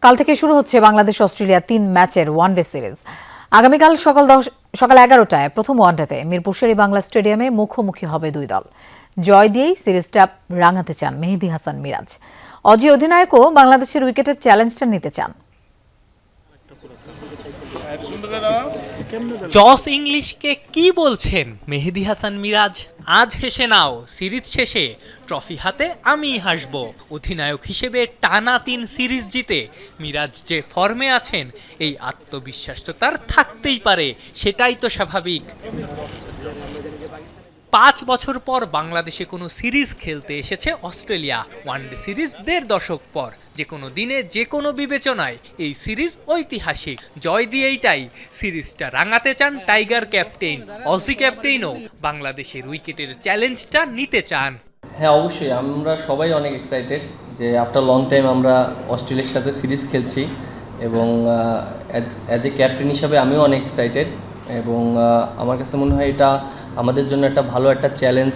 কাল থেকে শুরু হচ্ছে বাংলাদেশ অস্ট্রেলিয়া 3 ম্যাচের ওয়ানডে সিরিজ। আগামীকাল সকাল 11টায় প্রথম ওয়ানডেতে মিরপুর শেরেবাংলা স্টেডিয়ামে মুখোমুখি হবে দুই দল। জয় দিয়েই সিরিজটা রাঙাতে চান মেহেদী হাসান মিরাজ। অজি অধিনায়কও বাংলাদেশের উইকেটের চ্যালেঞ্জটা নিতে চান। জস ইংলিশকে কি বলছেন মেহেদী হাসান মিরাজ? আজ হেসে নাও, সিরিজ শেষে ট্রফি হাতে আমি হাসব। অধিনায়ক হিসেবে টানা 3 সিরিজ জিতে মিরাজ যে ফর্মে আছেন, এই আত্মবিশ্বাস তো তার থাকতেই পারে, সেটাই তো স্বাভাবিক। 5 বছর পর বাংলাদেশে কোনো সিরিজ খেলতে এসেছে অস্ট্রেলিয়া। ওয়ানডে সিরিজ 1.5 দশক পর। যে কোনো দিনে যে কোনো বিবেচনায় এই সিরিজ ঐতিহাসিক। জয় দিয়েইটাই সিরিজটা রাঙাতে চান টাইগার ক্যাপ্টেন। অজি ক্যাপ্টেনও বাংলাদেশের উইকেটের চ্যালেঞ্জটা নিতে চান। হ্যাঁ, অবশ্যই আমরা সবাই অনেক এক্সাইটেড যে আফটার লং টাইম আমরা অস্ট্রেলিয়ার সাথে সিরিজ খেলছি এবং অ্যাজ এ ক্যাপ্টেন হিসাবে আমিও অনেক এক্সাইটেড এবং আমার কাছে মনে হয় এটা আমাদের জন্য একটা ভালো একটা চ্যালেঞ্জ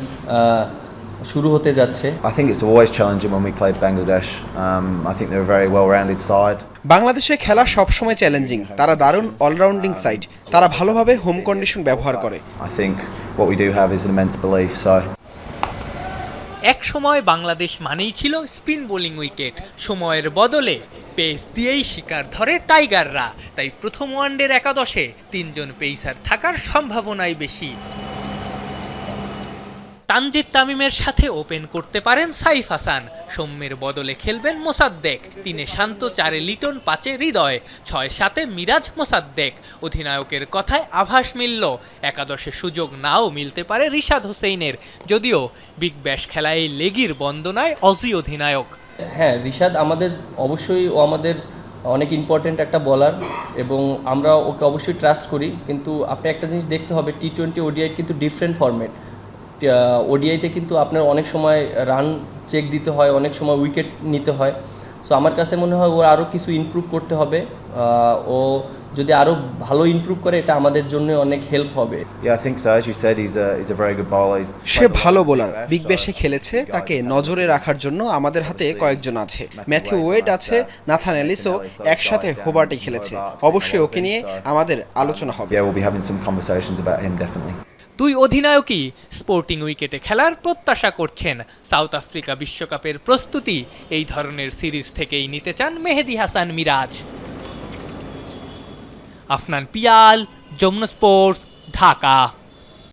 শুরু হতে যাচ্ছে। I think it's always challenging when we play Bangladesh. I think they're a very well-rounded side. বাংলাদেশে খেলা সবসময় চ্যালেঞ্জিং। তারা দারুণ অলরাউন্ডিং সাইড। তারা ভালোভাবে হোম কন্ডিশন ব্যবহার করে। I think what we do have is an immense belief. So এক সময় বাংলাদেশ মানেই ছিল স্পিন বোলিং উইকেট। সময়ের বদলে পেস দিয়েই শিকার ধরে টাইগাররা। তাই প্রথম ওয়ানডের একাদশে 3 জন পেসার থাকার সম্ভাবনাই বেশি। তানজিদ তামিমের সাথে ওপেন করতে পারেন সাইফ হাসান। সৌম্যের বদলে খেলবেন মোসাদ্দেক। 3-এ শান্ত, 4-এ লিটন, 5-এ হৃদয়, 6-7-এ মিরাজ মোসাদ্দেক। অধিনায়কের কথায় আভাস মিলল একাদশে সুযোগ নাও মিলতে পারে রিশাদ হোসেইনের। যদিও বিগ ব্যাশ খেলায় লেগির বন্দনায় অজি অধিনায়ক। হ্যাঁ, রিশাদ অবশ্যই ও আমাদের অনেক ইম্পর্ট্যান্ট একটা বলার এবং আমরা ওকে অবশ্যই ট্রাস্ট করি। কিন্তু আপনি একটা জিনিস দেখতে হবে, টি-20 ওডিআই কিন্তু ডিফারেন্ট ফরম্যাট। ওডিআইতে কিন্তু আপনার অনেক সময় রান চেক দিতে হয়, অনেক সময় উইকেট নিতে হয়। সো আমার কাছে মনে হয় ওর আরও কিছু ইমপ্রুভ করতে হবে। ও যদি আরও ভালো ইমপ্রুভ করে এটা আমাদের জন্য অনেক হেল্প হবে। yeah, I think so. As you said, he's a very good bowler. সে ভালো বোলার, বিগ ব্যাশে খেলেছে। তাকে নজরে রাখার জন্য আমাদের হাতে কয়েকজন আছে। ম্যাথিউ ওয়েড আছে, নাথান এলিসও একসাথে হোবার্টে খেলেছে। অবশ্যই ওকে নিয়ে আমাদের আলোচনা হবে। Yeah, we'll be having some conversations about him definitely. 2 অধিনায়কই sporting উইকেটে খেলার প্রত্যাশা করছেন। সাউথ আফ্রিকা বিশ্বকাপের প্রস্তুতি এই ধরনের সিরিজ থেকেই নিতে চান মেহেদী হাসান মিরাজ। আফনান পিয়াল, যমুনা স্পোর্টস, ঢাকা।